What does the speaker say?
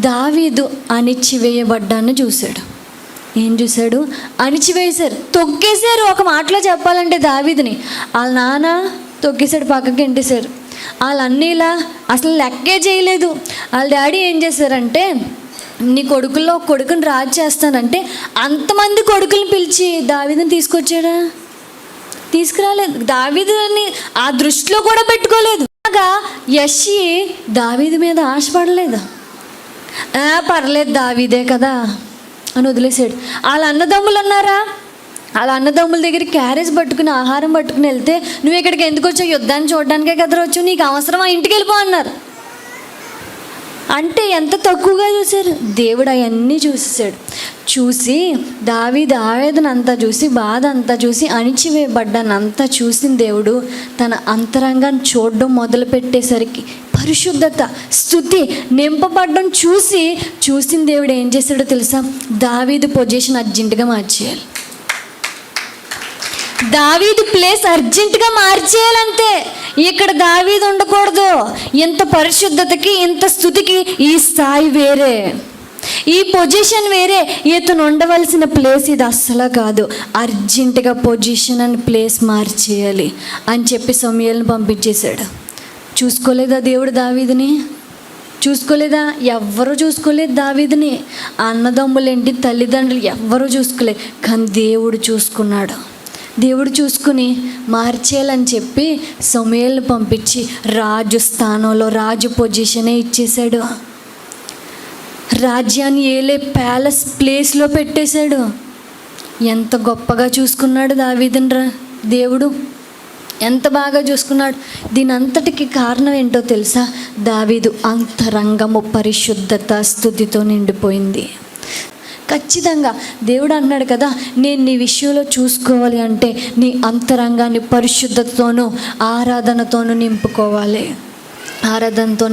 దావీదు అణిచివేయబడ్డాన్ని చూశాడు. ఏం చూశాడు? అణిచివేశారు, తొక్కేశారు. ఒక మాటలో చెప్పాలంటే దావీదుని వాళ్ళ నాన్న తొక్కేశాడు, పక్కకి ఎంటేశారు. వాళ్ళ అన్నీలా అసలు లెక్కే చేయలేదు. వాళ్ళ డాడీ ఏం చేశారంటే, నీ కొడుకుల్లో ఒక కొడుకుని రాజు చేస్తానంటే అంతమంది కొడుకుని పిలిచి దావీదుని తీసుకొచ్చాడా? తీసుకురాలేదు. దావీదుని ఆ దృష్టిలో కూడా పెట్టుకోలేదు. అలాగా యెష్షయి దావీదు మీద ఆశపడలేదు. పర్లేదు దావీదే కదా అని వదిలేసాడు. వాళ్ళ అన్నదమ్ములు ఉన్నారా, వాళ్ళ అన్నదమ్ముల దగ్గర క్యారేజ్ పట్టుకుని ఆహారం పట్టుకుని వెళ్తే, నువ్వు ఇక్కడికి ఎందుకు వచ్చావు? యుద్ధాన్ని చూడడానికే కదా వచ్చావు, నీకు అవసరమా, ఇంటికి వెళ్ళిపో అన్నారు. అంటే ఎంత తక్కువగా చూశారు. దేవుడు అవన్నీ చూసేసాడు. చూసి దావీదు ఆవేదన అంతా చూసి, బాధ అంతా చూసి, అణిచివేయబడ్డానంతా చూసిన దేవుడు తన అంతరంగాన్ని చూడడం మొదలుపెట్టేసరికి పరిశుద్ధత, స్తుతి నింపబడ్డం చూసిన దేవుడు ఏం చేశాడో తెలుసా? దావీదు పొజిషన్ అర్జెంటుగా మార్చేయాలి. దావీదు ప్లేస్ అర్జెంటుగా మార్చేయాలంతే. ఇక్కడ దావీదు ఉండకూడదు. ఇంత పరిశుద్ధతకి, ఇంత స్తుతికి ఈ స్థాయి వేరే, ఈ పొజిషన్ వేరే. ఇతను ఉండవలసిన ప్లేస్ ఇది అస్సలు కాదు. అర్జెంటుగా పొజిషన్ అని ప్లేస్ మార్చేయాలి అని చెప్పి సమూయేలుని పంపించేశాడు. చూసుకోలేదా దేవుడు దావీదుని? చూసుకోలేదా? ఎవ్వరూ చూసుకోలేదు దావీదుని. అన్నదమ్ములేంటి, తల్లిదండ్రులు ఎవ్వరూ చూసుకోలేదు. కానీ దేవుడు చూసుకున్నాడు. దేవుడు చూసుకుని మార్చేయాలని చెప్పి సమూయేలుని పంపించి రాజు స్థానంలో, రాజు పొజిషనే ఇచ్చేశాడు. రాజ్యాన్ని ఏలే ప్యాలెస్ ప్లేస్లో పెట్టేశాడు. ఎంత గొప్పగా చూసుకున్నాడు దావీదుని దేవుడు, ఎంత బాగా చూసుకున్నాడు. దీని అంతటికి కారణం ఏంటో తెలుసా? దావీదు అంతరంగము పరిశుద్ధత, స్తుతితో నిండిపోయింది. ఖచ్చితంగా దేవుడు అన్నాడు కదా, నేను నీ విషయంలో చూసుకోవాలి అంటే నీ అంతరంగాన్ని పరిశుద్ధతతోనూ ఆరాధనతోనూ నింపుకోవాలి. ఆరాధనతో